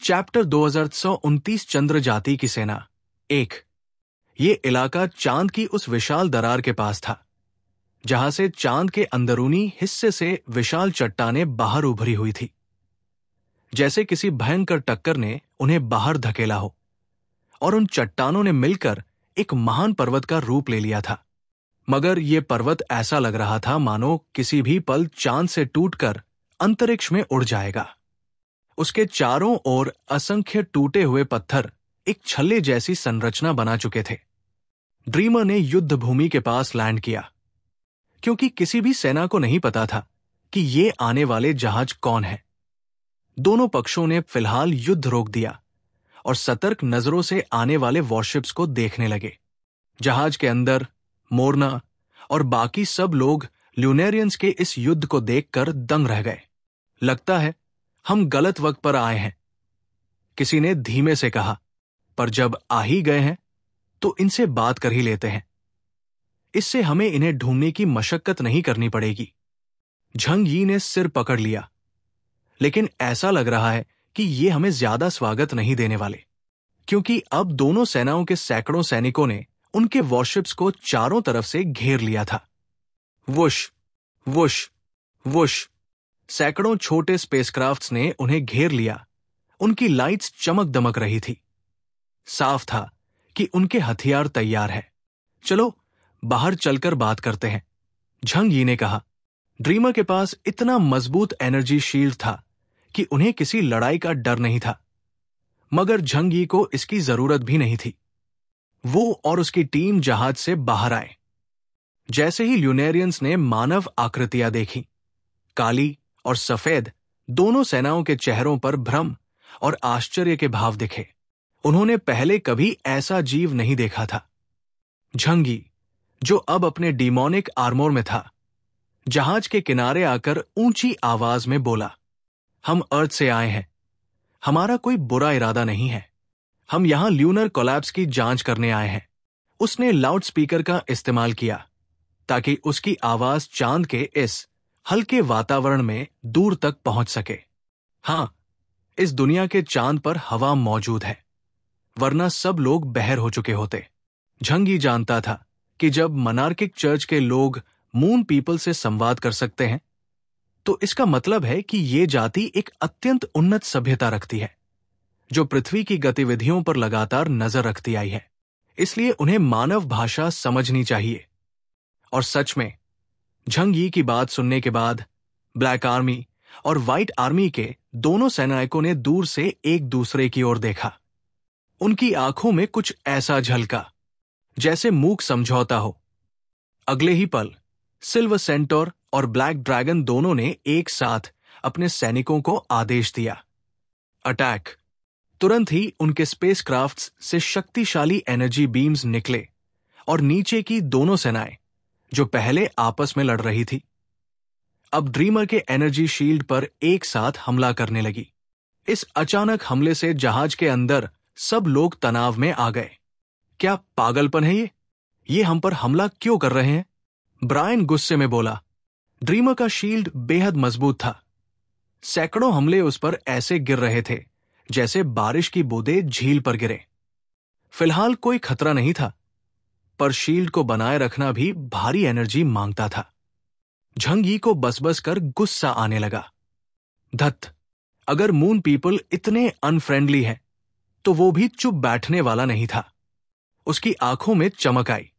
Chapter 2129 चंद्र जाति की सेना 1। ये इलाका चांद की उस विशाल दरार के पास था, जहां से चांद के अंदरूनी हिस्से से विशाल चट्टानें बाहर उभरी हुई थी, जैसे किसी भयंकर टक्कर ने उन्हें बाहर धकेला हो, और उन चट्टानों ने मिलकर एक महान पर्वत का रूप ले लिया था। मगर यह पर्वत ऐसा लग रहा था मानो किसी भी पल चांद से टूटकर अंतरिक्ष में उड़ जाएगा। उसके चारों ओर असंख्य टूटे हुए पत्थर एक छल्ले जैसी संरचना बना चुके थे। ड्रीमर ने युद्ध भूमि के पास लैंड किया, क्योंकि किसी भी सेना को नहीं पता था कि ये आने वाले जहाज कौन है। दोनों पक्षों ने फिलहाल युद्ध रोक दिया और सतर्क नजरों से आने वाले वॉरशिप्स को देखने लगे। जहाज के अंदर मोरना और बाकी सब लोग ल्यूनेरियंस के इस युद्ध को देखकर दंग रह गए। लगता है हम गलत वक्त पर आए हैं, किसी ने धीमे से कहा, पर जब आ ही गए हैं तो इनसे बात कर ही लेते हैं। इससे हमें इन्हें ढूंढने की मशक्कत नहीं करनी पड़ेगी। झंग यी ने सिर पकड़ लिया, लेकिन ऐसा लग रहा है कि ये हमें ज्यादा स्वागत नहीं देने वाले, क्योंकि अब दोनों सेनाओं के सैकड़ों सैनिकों ने उनके वॉरशिप्स को चारों तरफ से घेर लिया था। वुश वुश वुश सैकड़ों छोटे स्पेसक्राफ्ट्स ने उन्हें घेर लिया। उनकी लाइट्स चमक दमक रही थी। साफ था कि उनके हथियार तैयार है। चलो बाहर चलकर बात करते हैं, झंग यी ने कहा। ड्रीमर के पास इतना मजबूत एनर्जी शील्ड था कि उन्हें किसी लड़ाई का डर नहीं था, मगर झंग यी को इसकी जरूरत भी नहीं थी। वो और उसकी टीम जहाज से बाहर आए। जैसे ही ल्यूनेरियंस ने मानव आकृतियां देखी, काली और सफेद, दोनों सेनाओं के चेहरों पर भ्रम और आश्चर्य के भाव दिखे। उन्होंने पहले कभी ऐसा जीव नहीं देखा था। झंग यी, जो अब अपने डीमोनिक आर्मोर में था, जहाज के किनारे आकर ऊंची आवाज में बोला, हम अर्थ से आए हैं। हमारा कोई बुरा इरादा नहीं है। हम यहां ल्यूनर कोलैप्स की जांच करने आए हैं। उसने लाउड स्पीकर का इस्तेमाल किया ताकि उसकी आवाज चांद के इस हल्के वातावरण में दूर तक पहुंच सके। हां, इस दुनिया के चांद पर हवा मौजूद है, वरना सब लोग बहर हो चुके होते। झंग यी जानता था कि जब मनार्किक चर्च के लोग मून पीपल से संवाद कर सकते हैं, तो इसका मतलब है कि ये जाति एक अत्यंत उन्नत सभ्यता रखती है, जो पृथ्वी की गतिविधियों पर लगातार नजर रखती आई है। इसलिए उन्हें मानव भाषा समझनी चाहिए। और सच में झंग यी की बात सुनने के बाद ब्लैक आर्मी और व्हाइट आर्मी के दोनों सेनायकों ने दूर से एक दूसरे की ओर देखा। उनकी आंखों में कुछ ऐसा झलका जैसे मूक समझौता हो। अगले ही पल सिल्वर सेंटोर और ब्लैक ड्रैगन दोनों ने एक साथ अपने सैनिकों को आदेश दिया, अटैक। तुरंत ही उनके स्पेसक्राफ्ट्स से शक्तिशाली एनर्जी बीम्स निकले और नीचे की दोनों सेनाएं, जो पहले आपस में लड़ रही थी, अब ड्रीमर के एनर्जी शील्ड पर एक साथ हमला करने लगी। इस अचानक हमले से जहाज के अंदर सब लोग तनाव में आ गए। क्या पागलपन है ये हम पर हमला क्यों कर रहे हैं? ब्रायन गुस्से में बोला। ड्रीमर का शील्ड बेहद मजबूत था। सैकड़ों हमले उस पर ऐसे गिर रहे थे जैसे बारिश की बूंदें झील पर गिरे। फिलहाल कोई खतरा नहीं था, पर शील्ड को बनाए रखना भी भारी एनर्जी मांगता था। झंग यी को बस कर गुस्सा आने लगा। धत, अगर मून पीपल इतने अनफ्रेंडली हैं, तो वो भी चुप बैठने वाला नहीं था। उसकी आंखों में चमक आई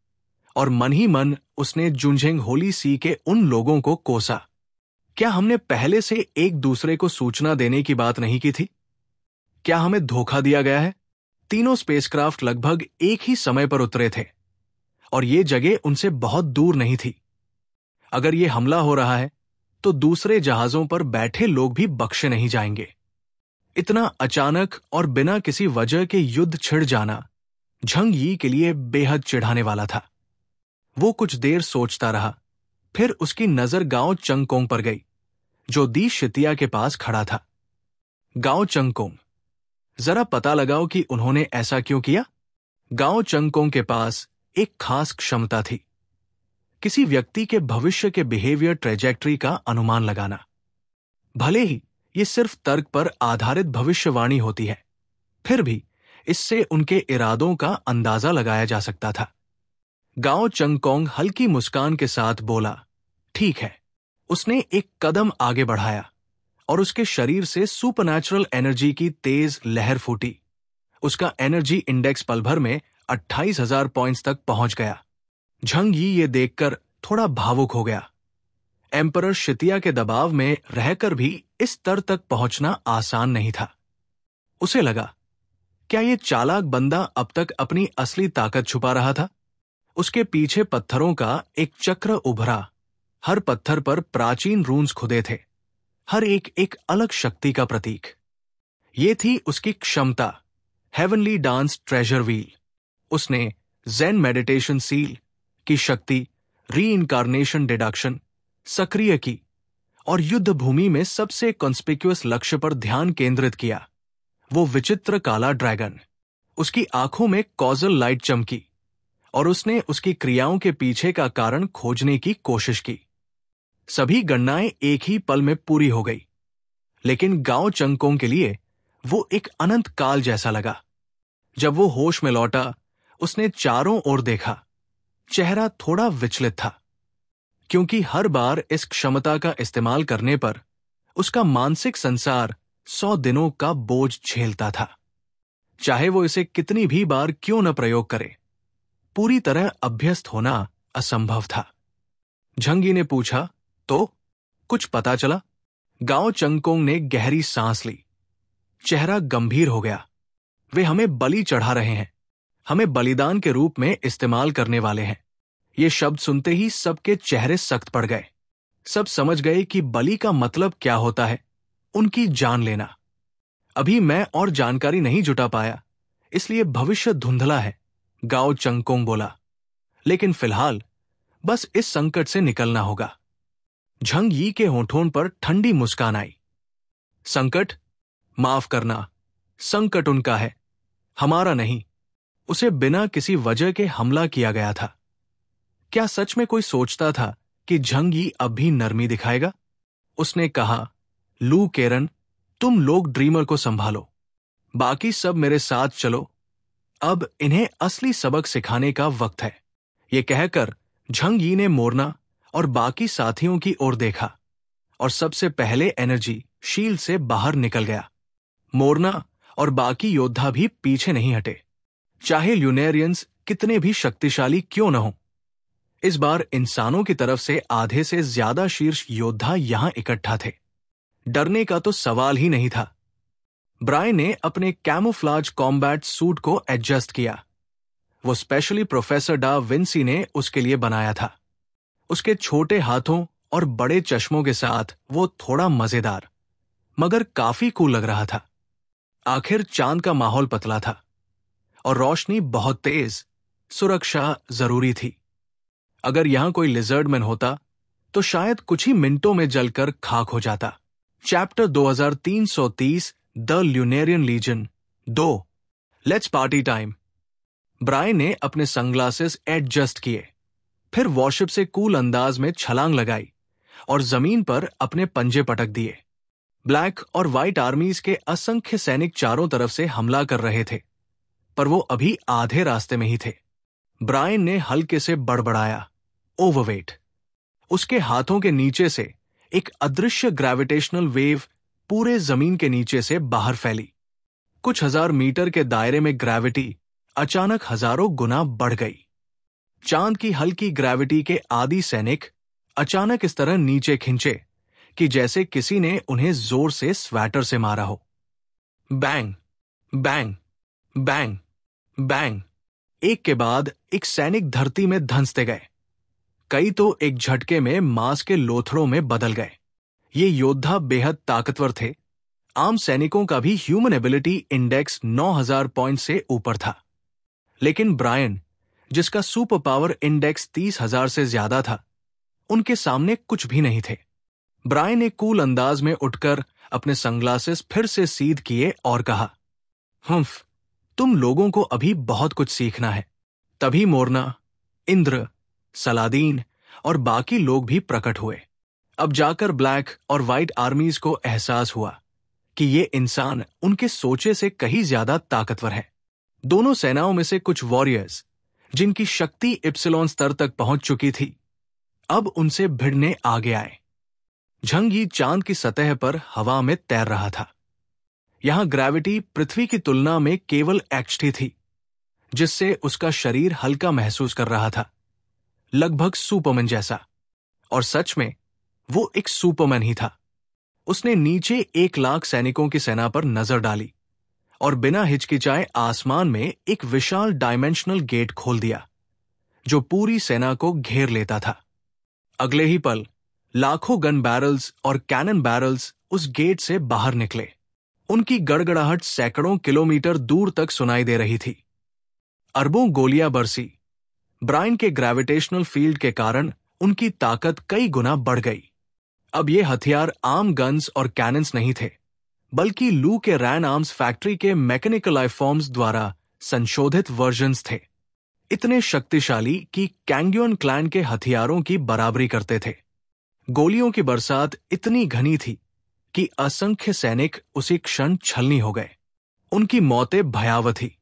और मन ही मन उसने जुनझेंग होली सी के उन लोगों को कोसा। क्या हमने पहले से एक दूसरे को सूचना देने की बात नहीं की थी? क्या हमें धोखा दिया गया है? तीनों स्पेसक्राफ्ट लगभग एक ही समय पर उतरे थे और ये जगह उनसे बहुत दूर नहीं थी। अगर ये हमला हो रहा है तो दूसरे जहाजों पर बैठे लोग भी बख्शे नहीं जाएंगे। इतना अचानक और बिना किसी वजह के युद्ध छिड़ जाना झंग यी के लिए बेहद चिढ़ाने वाला था। वो कुछ देर सोचता रहा, फिर उसकी नजर गांव चंगकोंग पर गई, जो दी शितिया के पास खड़ा था। गांव चंगकोंग, जरा पता लगाओ कि उन्होंने ऐसा क्यों किया। गांव चंगकोंग के पास एक खास क्षमता थी, किसी व्यक्ति के भविष्य के बिहेवियर ट्रेजेक्टरी का अनुमान लगाना। भले ही ये सिर्फ तर्क पर आधारित भविष्यवाणी होती है, फिर भी इससे उनके इरादों का अंदाजा लगाया जा सकता था। गाओ चंगकोंग हल्की मुस्कान के साथ बोला, ठीक है। उसने एक कदम आगे बढ़ाया और उसके शरीर से सुपरनैचुरल एनर्जी की तेज लहर फूटी। उसका एनर्जी इंडेक्स पल भर में 28,000 पॉइंट्स तक पहुंच गया। झंग यी ये देखकर थोड़ा भावुक हो गया। एम्परर शितिया के दबाव में रहकर भी इस स्तर तक पहुंचना आसान नहीं था। उसे लगा, क्या ये चालाक बंदा अब तक अपनी असली ताकत छुपा रहा था? उसके पीछे पत्थरों का एक चक्र उभरा। हर पत्थर पर प्राचीन रून्स खुदे थे, हर एक एक अलग शक्ति का प्रतीक। ये थी उसकी क्षमता, हेवनली डांस ट्रेजर व्हील। उसने ज़ेन मेडिटेशन सील की शक्ति री इनकारनेशन डिडक्शन सक्रिय की और युद्ध भूमि में सबसे कॉन्स्पिक्यूअस लक्ष्य पर ध्यान केंद्रित किया। वो विचित्र काला ड्रैगन। उसकी आंखों में कॉजल लाइट चमकी और उसने उसकी क्रियाओं के पीछे का कारण खोजने की कोशिश की। सभी गणनाएं एक ही पल में पूरी हो गई, लेकिन गाओ चंगकोंग के लिए वो एक अनंत काल जैसा लगा। जब वो होश में लौटा, उसने चारों ओर देखा। चेहरा थोड़ा विचलित था, क्योंकि हर बार इस क्षमता का इस्तेमाल करने पर उसका मानसिक संसार 100 दिनों का बोझ झेलता था। चाहे वो इसे कितनी भी बार क्यों न प्रयोग करे, पूरी तरह अभ्यस्त होना असंभव था। झंगी ने पूछा, तो कुछ पता चला? गाओ चंगकोंग ने गहरी सांस ली। चेहरा गंभीर हो गया। वे हमें बलि चढ़ा रहे हैं, हमें बलिदान के रूप में इस्तेमाल करने वाले हैं। ये शब्द सुनते ही सबके चेहरे सख्त पड़ गए। सब समझ गए कि बलि का मतलब क्या होता है, उनकी जान लेना। अभी मैं और जानकारी नहीं जुटा पाया, इसलिए भविष्य धुंधला है, गाओ चंगकोंग बोला। लेकिन फिलहाल बस इस संकट से निकलना होगा। झंग यी के होठों पर ठंडी मुस्कान आई। संकट? माफ करना, संकट उनका है, हमारा नहीं। उसे बिना किसी वजह के हमला किया गया था। क्या सच में कोई सोचता था कि झंग यी अब भी नरमी दिखाएगा? उसने कहा, लू केरन, तुम लोग ड्रीमर को संभालो, बाकी सब मेरे साथ चलो। अब इन्हें असली सबक सिखाने का वक्त है। ये कहकर झंग यी ने मोरना और बाकी साथियों की ओर देखा और सबसे पहले एनर्जी शील्ड से बाहर निकल गया। मोरना और बाकी योद्धा भी पीछे नहीं हटे, चाहे ल्यूनेरियंस कितने भी शक्तिशाली क्यों न हो। इस बार इंसानों की तरफ से आधे से ज्यादा शीर्ष योद्धा यहां इकट्ठा थे। डरने का तो सवाल ही नहीं था। ब्रायन ने अपने कैमोफ्लाज कॉम्बैट सूट को एडजस्ट किया। वो स्पेशली प्रोफेसर डा विंसी ने उसके लिए बनाया था। उसके छोटे हाथों और बड़े चश्मों के साथ वो थोड़ा मजेदार मगर काफी कूल लग रहा था। आखिर चांद का माहौल पतला था और रोशनी बहुत तेज, सुरक्षा जरूरी थी। अगर यहां कोई लिजर्डमैन होता तो शायद कुछ ही मिनटों में जलकर खाक हो जाता। Chapter 2330 the Lunerian legion 2 let's party time. Brian ने अपने सनग्लासेस एडजस्ट किए, फिर वॉरशिप से कूल अंदाज में छलांग लगाई और जमीन पर अपने पंजे पटक दिए। ब्लैक और व्हाइट आर्मीज के असंख्य सैनिक चारों तरफ से हमला कर रहे थे, पर वो अभी आधे रास्ते में ही थे। ब्रायन ने हल्के से बड़बड़ाया, ओवरवेट। उसके हाथों के नीचे से एक अदृश्य ग्रेविटेशनल वेव पूरे जमीन के नीचे से बाहर फैली। कुछ हजार मीटर के दायरे में ग्रेविटी अचानक हजारों गुना बढ़ गई। चांद की हल्की ग्रेविटी के आदि सैनिक अचानक इस तरह नीचे खिंचे कि जैसे किसी ने उन्हें जोर से स्वेटर से मारा हो। Bang, bang, bang, bang. एक के बाद एक सैनिक धरती में धंसते गए। कई तो एक झटके में मांस के लोथड़ों में बदल गए। ये योद्धा बेहद ताकतवर थे। आम सैनिकों का भी ह्यूमन एबिलिटी इंडेक्स 9000 पॉइंट से ऊपर था। लेकिन ब्रायन, जिसका सुपर पावर इंडेक्स 30,000 से ज्यादा था, उनके सामने कुछ भी नहीं थे। ब्रायन ने कूल अंदाज में उठकर अपने सनग्लासेस फिर से सीध किए और कहा, हम्फ, तुम लोगों को अभी बहुत कुछ सीखना है। तभी मोरना, इंद्र, सलादीन और बाकी लोग भी प्रकट हुए। अब जाकर ब्लैक और व्हाइट आर्मीज को एहसास हुआ कि ये इंसान उनके सोचे से कहीं ज्यादा ताकतवर है। दोनों सेनाओं में से कुछ वॉरियर्स, जिनकी शक्ति इप्सिलॉन स्तर तक पहुंच चुकी थी, अब उनसे भिड़ने आगे आए। झंग यी चांद की सतह पर हवा में तैर रहा था। यहां ग्रेविटी पृथ्वी की तुलना में केवल एक्सटी थी, जिससे उसका शरीर हल्का महसूस कर रहा था, लगभग सुपरमैन जैसा। और सच में वो एक सुपरमैन ही था। उसने नीचे 1,00,000 सैनिकों की सेना पर नजर डाली और बिना हिचकिचाए आसमान में एक विशाल डायमेंशनल गेट खोल दिया, जो पूरी सेना को घेर लेता था। अगले ही पल लाखों गन बैरल्स और कैनन बैरल्स उस गेट से बाहर निकले। उनकी गड़गड़ाहट सैकड़ों किलोमीटर दूर तक सुनाई दे रही थी। अरबों गोलियां बरसी। ब्रायन के ग्रेविटेशनल फील्ड के कारण उनकी ताकत कई गुना बढ़ गई। अब ये हथियार आम गन्स और कैनन्स नहीं थे, बल्कि लू के रैन आर्म्स फैक्ट्री के मैकेनिकल लाइफ फॉर्म्स द्वारा संशोधित वर्जन्स थे, इतने शक्तिशाली कि कैंग्योन क्लैन के हथियारों की बराबरी करते थे। गोलियों की बरसात इतनी घनी थी कि असंख्य सैनिक उसी क्षण छलनी हो गए। उनकी मौतें भयावह थी।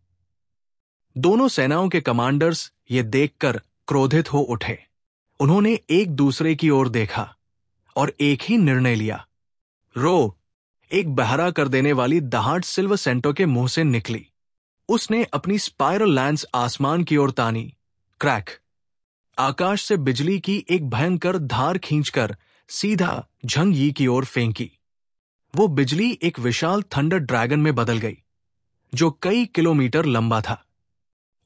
दोनों सेनाओं के कमांडर्स ये देखकर क्रोधित हो उठे। उन्होंने एक दूसरे की ओर देखा और एक ही निर्णय लिया। रो! एक बहरा कर देने वाली दहाड़ सिल्वर सेंटो के मुंह से निकली। उसने अपनी स्पाइरल लैंस आसमान की ओर तानी। क्रैक! आकाश से बिजली की एक भयंकर धार खींचकर सीधा झंग यी की ओर फेंकी। वो बिजली एक विशाल थंडर ड्रैगन में बदल गई, जो कई किलोमीटर लंबा था।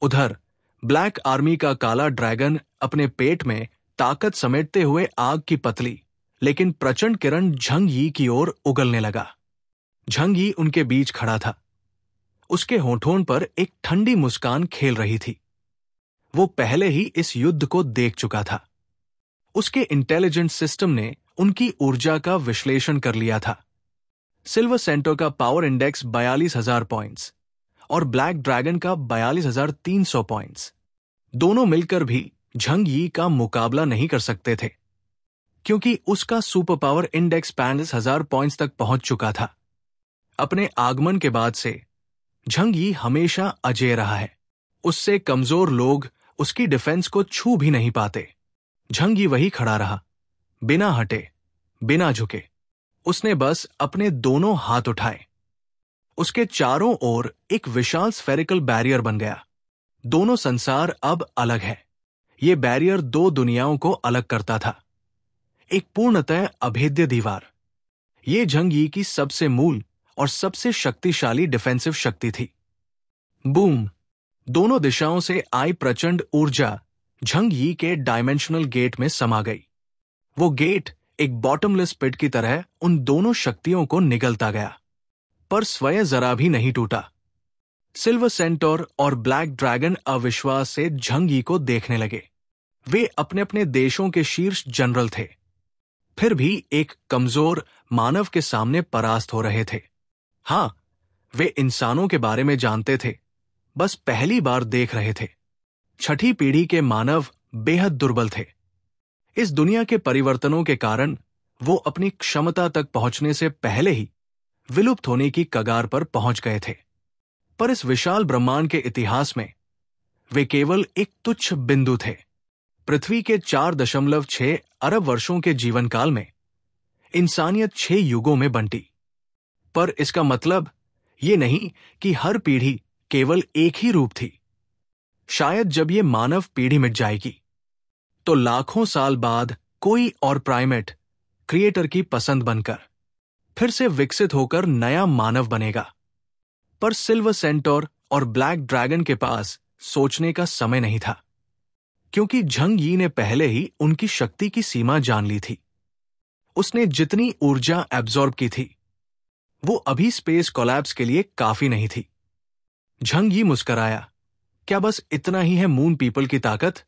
उधर ब्लैक आर्मी का काला ड्रैगन अपने पेट में ताकत समेटते हुए आग की पतली लेकिन प्रचंड किरण झंग यी की ओर उगलने लगा। झंग यी उनके बीच खड़ा था। उसके होठों पर एक ठंडी मुस्कान खेल रही थी। वो पहले ही इस युद्ध को देख चुका था। उसके इंटेलिजेंस सिस्टम ने उनकी ऊर्जा का विश्लेषण कर लिया था। सिल्वर सेंटो का पावर इंडेक्स 42,000 पॉइंट्स और ब्लैक ड्रैगन का 42,300 पॉइंट्स। दोनों मिलकर भी झंग यी का मुकाबला नहीं कर सकते थे, क्योंकि उसका सुपर पावर इंडेक्स 35,000 पॉइंट्स तक पहुंच चुका था। अपने आगमन के बाद से झंग यी हमेशा अजेय रहा है। उससे कमजोर लोग उसकी डिफेंस को छू भी नहीं पाते। झंग यी वही खड़ा रहा, बिना हटे, बिना झुके। उसने बस अपने दोनों हाथ उठाए। उसके चारों ओर एक विशाल स्फेरिकल बैरियर बन गया। दोनों संसार अब अलग है। ये बैरियर दो दुनियाओं को अलग करता था, एक पूर्णतः अभेद्य दीवार। ये झंग यी की सबसे मूल और सबसे शक्तिशाली डिफेंसिव शक्ति थी। बूम! दोनों दिशाओं से आई प्रचंड ऊर्जा झंग यी के डायमेंशनल गेट में समा गई। वो गेट एक बॉटमलेस पिट की तरह उन दोनों शक्तियों को निगलता गया, पर स्वयं जरा भी नहीं टूटा। सिल्वर सेंटोर और ब्लैक ड्रैगन अविश्वास से झंग यी को देखने लगे। वे अपने अपने देशों के शीर्ष जनरल थे, फिर भी एक कमजोर मानव के सामने परास्त हो रहे थे। हां, वे इंसानों के बारे में जानते थे, बस पहली बार देख रहे थे। छठी पीढ़ी के मानव बेहद दुर्बल थे। इस दुनिया के परिवर्तनों के कारण वो अपनी क्षमता तक पहुंचने से पहले ही विलुप्त होने की कगार पर पहुंच गए थे। पर इस विशाल ब्रह्मांड के इतिहास में वे केवल एक तुच्छ बिंदु थे। पृथ्वी के 4.6 अरब वर्षों के जीवन काल में इंसानियत 6 युगों में बंटी। पर इसका मतलब ये नहीं कि हर पीढ़ी केवल एक ही रूप थी। शायद जब ये मानव पीढ़ी मिट जाएगी, तो लाखों साल बाद कोई और प्राइमेट क्रिएटर की पसंद बनकर फिर से विकसित होकर नया मानव बनेगा। पर सिल्वर सेंटोर और ब्लैक ड्रैगन के पास सोचने का समय नहीं था, क्योंकि झंग यी ने पहले ही उनकी शक्ति की सीमा जान ली थी। उसने जितनी ऊर्जा एब्जॉर्ब की थी, वो अभी स्पेस कोलैप्स के लिए काफी नहीं थी। झंग यी मुस्कराया। क्या बस इतना ही है मून पीपल की ताकत?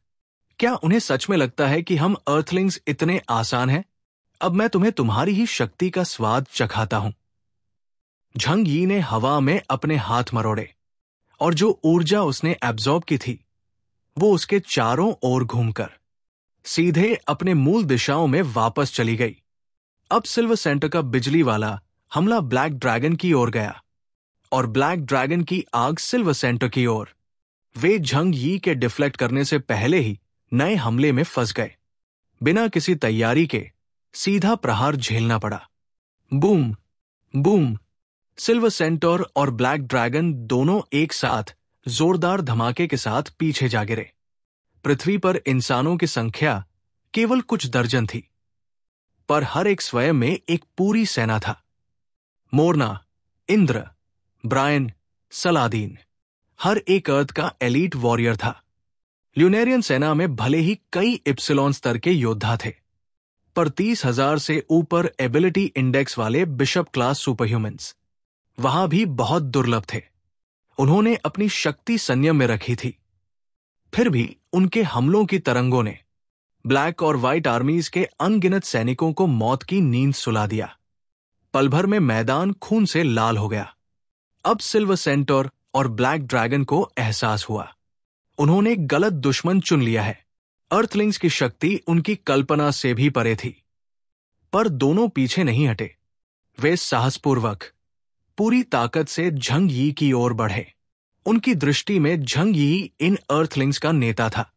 क्या उन्हें सच में लगता है कि हम अर्थलिंग्स इतने आसान हैं? अब मैं तुम्हें तुम्हारी ही शक्ति का स्वाद चखाता हूं। झंग यी ने हवा में अपने हाथ मरोड़े और जो ऊर्जा उसने एब्जॉर्ब की थी, वो उसके चारों ओर घूमकर सीधे अपने मूल दिशाओं में वापस चली गई। अब सिल्वर सेंटर का बिजली वाला हमला ब्लैक ड्रैगन की ओर गया और ब्लैक ड्रैगन की आग सिल्वर सेंटर की ओर। वे झंग यी के डिफ्लेक्ट करने से पहले ही नए हमले में फंस गए। बिना किसी तैयारी के सीधा प्रहार झेलना पड़ा। Boom boom. सिल्वर सेंटर और ब्लैक ड्रैगन दोनों एक साथ जोरदार धमाके के साथ पीछे जा गिरे। पृथ्वी पर इंसानों की संख्या केवल कुछ दर्जन थी, पर हर एक स्वयं में एक पूरी सेना था। मोरना, इंद्र, ब्रायन, सलादीन, हर एक अर्थ का एलीट वॉरियर था। ल्यूनेरियन सेना में भले ही कई इप्सिलॉन स्तर के योद्धा थे, पर 30,000 से ऊपर एबिलिटी इंडेक्स वाले बिशप क्लास सुपरह्यूमन्स वहां भी बहुत दुर्लभ थे। उन्होंने अपनी शक्ति संयम में रखी थी, फिर भी उनके हमलों की तरंगों ने ब्लैक और व्हाइट आर्मीज के अनगिनत सैनिकों को मौत की नींद सुला दिया। पल भर में मैदान खून से लाल हो गया। अब सिल्वर सेंटर और ब्लैक ड्रैगन को एहसास हुआ, उन्होंने गलत दुश्मन चुन लिया है। अर्थलिंग्स की शक्ति उनकी कल्पना से भी परे थी, पर दोनों पीछे नहीं हटे। वे साहसपूर्वक पूरी ताकत से झंग यी की ओर बढ़े। उनकी दृष्टि में झंग यी इन अर्थलिंग्स का नेता था।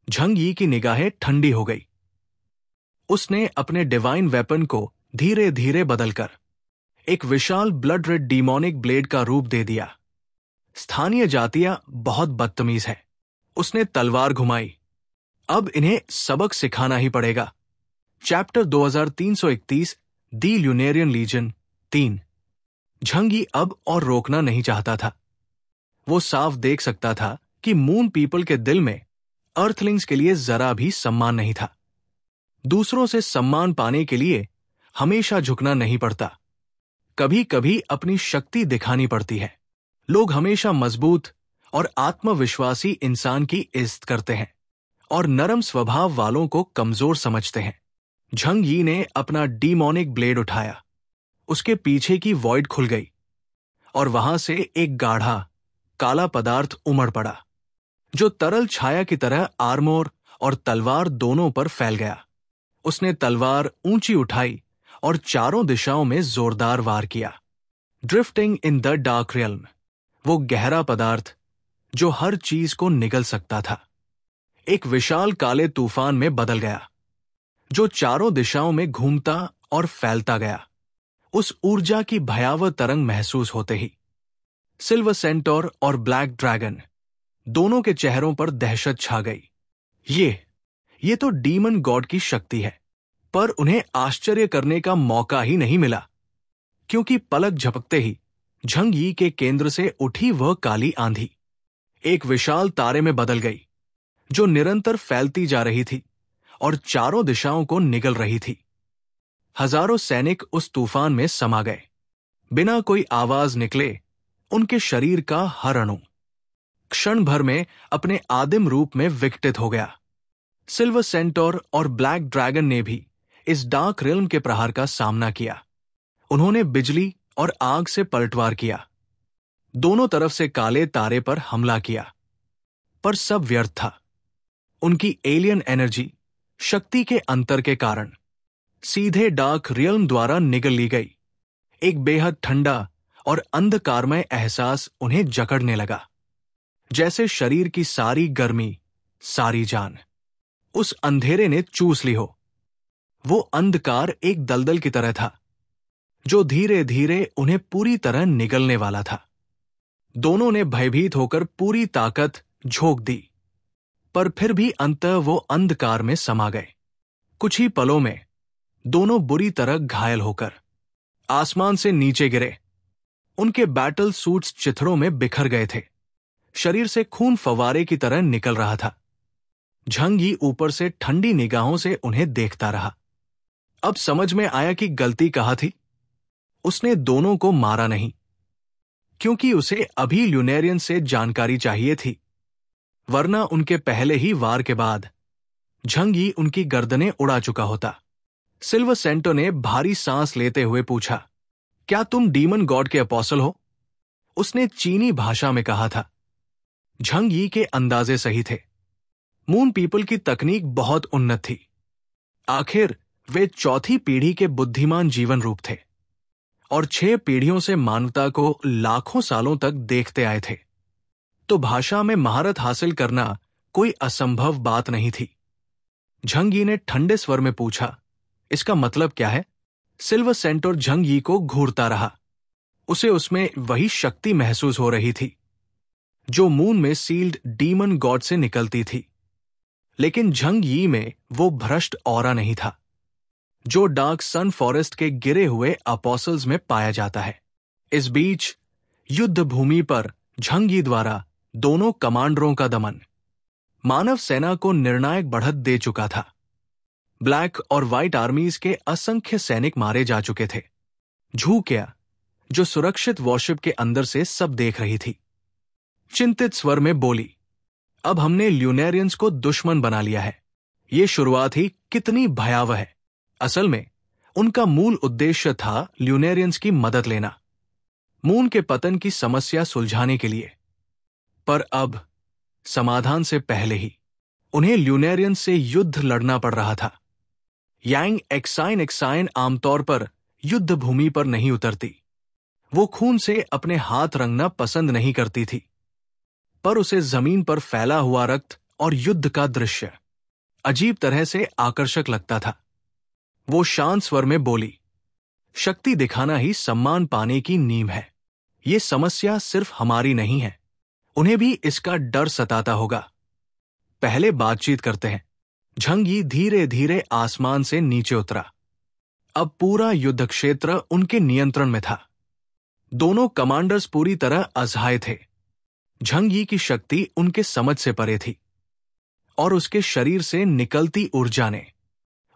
झंग यी की निगाहें ठंडी हो गई। उसने अपने डिवाइन वेपन को धीरे धीरे बदलकर एक विशाल ब्लड रेड डीमोनिक ब्लेड का रूप दे दिया। स्थानीय जातियां बहुत बदतमीज हैं। उसने तलवार घुमाई। अब इन्हें सबक सिखाना ही पड़ेगा। चैप्टर 2331 दी ल्यूनेरियन लीजन 3। झंग यी अब और रोकना नहीं चाहता था। वो साफ देख सकता था कि मून पीपल के दिल में अर्थलिंग्स के लिए जरा भी सम्मान नहीं था। दूसरों से सम्मान पाने के लिए हमेशा झुकना नहीं पड़ता, कभी कभी अपनी शक्ति दिखानी पड़ती है। लोग हमेशा मजबूत और आत्मविश्वासी इंसान की इज्जत करते हैं और नरम स्वभाव वालों को कमजोर समझते हैं। झंग यी ने अपना डीमोनिक ब्लेड उठाया। उसके पीछे की वॉइड खुल गई और वहां से एक गाढ़ा काला पदार्थ उमड़ पड़ा, जो तरल छाया की तरह आर्मोर और तलवार दोनों पर फैल गया। उसने तलवार ऊंची उठाई और चारों दिशाओं में जोरदार वार किया। Drifting in the dark realm, वो गहरा पदार्थ जो हर चीज को निगल सकता था, एक विशाल काले तूफान में बदल गया, जो चारों दिशाओं में घूमता और फैलता गया। उस ऊर्जा की भयावह तरंग महसूस होते ही सिल्वर सेंटर और ब्लैक ड्रैगन दोनों के चेहरों पर दहशत छा गई। ये तो डीमन गॉड की शक्ति है, पर उन्हें आश्चर्य करने का मौका ही नहीं मिला, क्योंकि पलक झपकते ही झंग यी के केंद्र से उठी वह काली आंधी एक विशाल तारे में बदल गई, जो निरंतर फैलती जा रही थी और चारों दिशाओं को निगल रही थी। हजारों सैनिक उस तूफान में समा गए। बिना कोई आवाज निकले उनके शरीर का हर अणु क्षण भर में अपने आदिम रूप में विकटित हो गया। सिल्वर सेंटर और ब्लैक ड्रैगन ने भी इस डार्क रिल्म के प्रहार का सामना किया। उन्होंने बिजली और आग से पलटवार किया, दोनों तरफ से काले तारे पर हमला किया, पर सब व्यर्थ था। उनकी एलियन एनर्जी शक्ति के अंतर के कारण सीधे डार्क रियल्म द्वारा निगल ली गई। एक बेहद ठंडा और अंधकारमय एहसास उन्हें जकड़ने लगा, जैसे शरीर की सारी गर्मी, सारी जान उस अंधेरे ने चूस ली हो। वो अंधकार एक दलदल की तरह था, जो धीरे धीरे उन्हें पूरी तरह निगलने वाला था। दोनों ने भयभीत होकर पूरी ताकत झोंक दी, पर फिर भी अंततः वो अंधकार में समा गए। कुछ ही पलों में दोनों बुरी तरह घायल होकर आसमान से नीचे गिरे। उनके बैटल सूट्स चिथड़ों में बिखर गए थे, शरीर से खून फव्वारे की तरह निकल रहा था। झंग यी ऊपर से ठंडी निगाहों से उन्हें देखता रहा। अब समझ में आया कि गलती कहाँ थी। उसने दोनों को मारा नहीं, क्योंकि उसे अभी ल्यूनेरियन से जानकारी चाहिए थी, वरना उनके पहले ही वार के बाद झंग यी उनकी गर्दनें उड़ा चुका होता। सिल्वर सेंटर ने भारी सांस लेते हुए पूछा, क्या तुम डीमन गॉड के अपोस्टल हो? उसने चीनी भाषा में कहा था। झंग यी के अंदाजे सही थे। मून पीपल की तकनीक बहुत उन्नत थी। आखिर वे चौथी पीढ़ी के बुद्धिमान जीवन रूप थे और 6 पीढ़ियों से मानवता को लाखों सालों तक देखते आए थे। तो भाषा में महारत हासिल करना कोई असंभव बात नहीं थी। झंग यी ने ठंडे स्वर में पूछा, इसका मतलब क्या है? सिल्वर सेंटोर झंग यी को घूरता रहा। उसे उसमें वही शक्ति महसूस हो रही थी जो मून में सील्ड डीमन गॉड से निकलती थी, लेकिन झंग यी में वो भ्रष्ट ऑरा नहीं था जो डार्क सन फॉरेस्ट के गिरे हुए अपोसल्स में पाया जाता है। इस बीच युद्ध भूमि पर झंग यी द्वारा दोनों कमांडरों का दमन मानव सेना को निर्णायक बढ़त दे चुका था। ब्लैक और व्हाइट आर्मीज के असंख्य सैनिक मारे जा चुके थे। झूकिया, जो सुरक्षित वॉरशिप के अंदर से सब देख रही थी, चिंतित स्वर में बोली, अब हमने ल्यूनेरियंस को दुश्मन बना लिया है। ये शुरुआत ही कितनी भयावह है। असल में उनका मूल उद्देश्य था ल्यूनेरियंस की मदद लेना, मून के पतन की समस्या सुलझाने के लिए। पर अब समाधान से पहले ही उन्हें ल्यूनेरियंस से युद्ध लड़ना पड़ रहा था। यांग एक्साइन आमतौर पर युद्ध भूमि पर नहीं उतरती। वो खून से अपने हाथ रंगना पसंद नहीं करती थी, पर उसे जमीन पर फैला हुआ रक्त और युद्ध का दृश्य अजीब तरह से आकर्षक लगता था। वो शांत स्वर में बोली, शक्ति दिखाना ही सम्मान पाने की नींव है। ये समस्या सिर्फ हमारी नहीं है, उन्हें भी इसका डर सताता होगा। पहले बातचीत करते हैं। झंग यी धीरे धीरे आसमान से नीचे उतरा। अब पूरा युद्ध क्षेत्र उनके नियंत्रण में था। दोनों कमांडर्स पूरी तरह असहाय थे। झंग यी की शक्ति उनके समझ से परे थी और उसके शरीर से निकलती ऊर्जा ने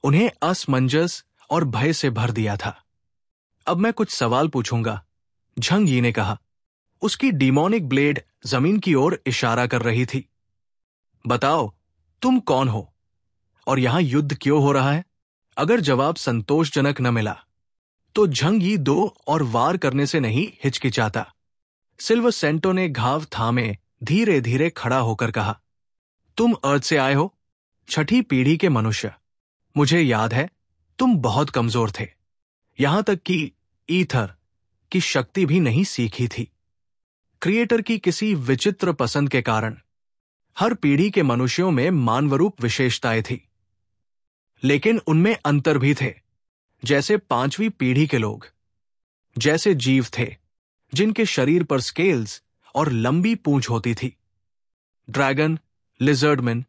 उन्हें असमंजस और भय से भर दिया था। अब मैं कुछ सवाल पूछूंगा, झंग यी ने कहा। उसकी डीमोनिक ब्लेड जमीन की ओर इशारा कर रही थी। बताओ, तुम कौन हो और यहां युद्ध क्यों हो रहा है? अगर जवाब संतोषजनक न मिला तो झंग यी दो और वार करने से नहीं हिचकिचाता। सिल्वर सेंटो ने घाव थामे धीरे धीरे खड़ा होकर कहा, तुम अर्थ से आए हो, छठी पीढ़ी के मनुष्य। मुझे याद है तुम बहुत कमजोर थे, यहां तक कि ईथर की शक्ति भी नहीं सीखी थी। क्रिएटर की किसी विचित्र पसंद के कारण हर पीढ़ी के मनुष्यों में मानवरूप विशेषताएं थी, लेकिन उनमें अंतर भी थे। जैसे 5वीं पीढ़ी के लोग जैसे जीव थे जिनके शरीर पर स्केल्स और लंबी पूंछ होती थी। ड्रैगन, लिजर्डमैन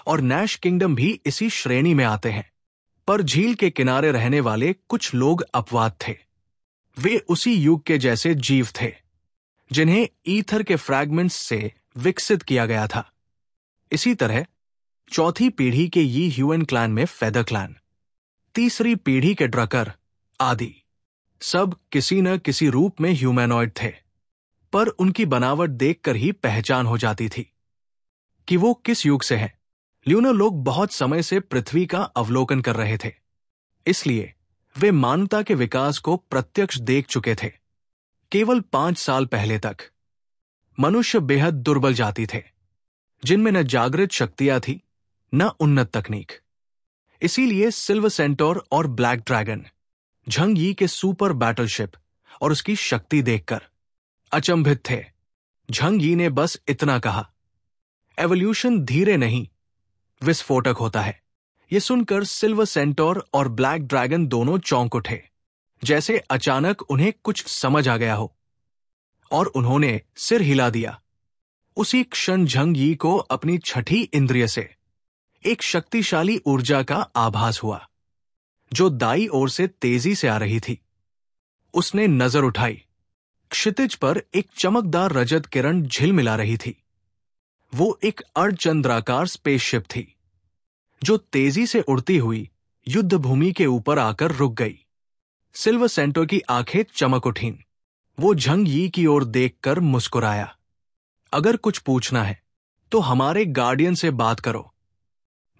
और नैश किंगडम भी इसी श्रेणी में आते हैं। पर झील के किनारे रहने वाले कुछ लोग अपवाद थे। वे उसी युग के जैसे जीव थे जिन्हें ईथर के फ्रैगमेंट्स से विकसित किया गया था। इसी तरह चौथी पीढ़ी के यी ह्यूएन क्लैन में फेदर क्लैन, तीसरी पीढ़ी के ड्रकर आदि सब किसी न किसी रूप में ह्यूमैनॉइड थे, पर उनकी बनावट देखकर ही पहचान हो जाती थी कि वो किस युग से हैं। ल्यूनर लोग बहुत समय से पृथ्वी का अवलोकन कर रहे थे, इसलिए वे मानवता के विकास को प्रत्यक्ष देख चुके थे। केवल 5 साल पहले तक मनुष्य बेहद दुर्बल जाति थे, जिनमें न जागृत शक्तियां थी न उन्नत तकनीक। इसीलिए सिल्वर सेंटोर और ब्लैक ड्रैगन झंग यी के सुपर बैटलशिप और उसकी शक्ति देखकर अचंभित थे। झंग यी ने बस इतना कहा, एवोल्यूशन धीरे नहीं विस्फोटक होता है। यह सुनकर सिल्वर सेंटोर और ब्लैक ड्रैगन दोनों चौंक उठे, जैसे अचानक उन्हें कुछ समझ आ गया हो, और उन्होंने सिर हिला दिया। उसी क्षण झंग यी को अपनी छठी इंद्रिय से एक शक्तिशाली ऊर्जा का आभास हुआ जो दाईं ओर से तेजी से आ रही थी। उसने नजर उठाई। क्षितिज पर एक चमकदार रजत किरण झिलमिला रही थी। वो एक अर्धचंद्राकार स्पेसशिप थी जो तेजी से उड़ती हुई युद्ध भूमि के ऊपर आकर रुक गई। सिल्वर सेंटो की आंखें चमक उठीं। वो झंग यी की ओर देखकर मुस्कुराया। अगर कुछ पूछना है तो हमारे गार्डियन से बात करो।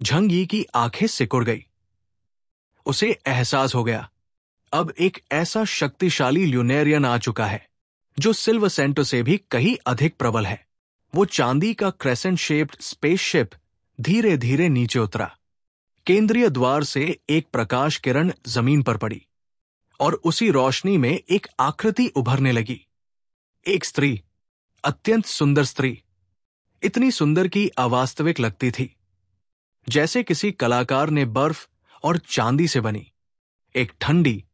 झंग यी की आंखें सिकुड़ गई। उसे एहसास हो गया, अब एक ऐसा शक्तिशाली ल्यूनेरियन आ चुका है जो सिल्वर सेंटो से भी कहीं अधिक प्रबल है। वो चांदी का क्रेसेंट शेप्ड स्पेसशिप धीरे धीरे नीचे उतरा। केंद्रीय द्वार से एक प्रकाश किरण जमीन पर पड़ी और उसी रोशनी में एक आकृति उभरने लगी। एक स्त्री, अत्यंत सुंदर स्त्री, इतनी सुंदर कि अवास्तविक लगती थी, जैसे किसी कलाकार ने बर्फ और चांदी से बनी एक ठंडी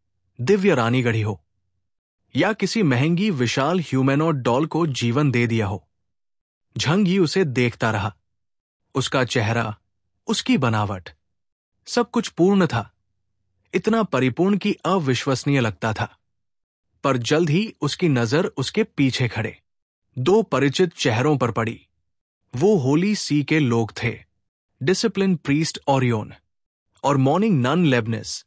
दिव्य रानी गढ़ी हो, या किसी महंगी विशाल ह्यूमैनॉइड डॉल को जीवन दे दिया हो। झंग उसे देखता रहा। उसका चेहरा, उसकी बनावट, सब कुछ पूर्ण था, इतना परिपूर्ण कि अविश्वसनीय लगता था। पर जल्द ही उसकी नजर उसके पीछे खड़े दो परिचित चेहरों पर पड़ी। वो होली सी के लोग थे, डिसिप्लिन प्रीस्ट ओरियोन और मॉर्निंग नन लेबनिस।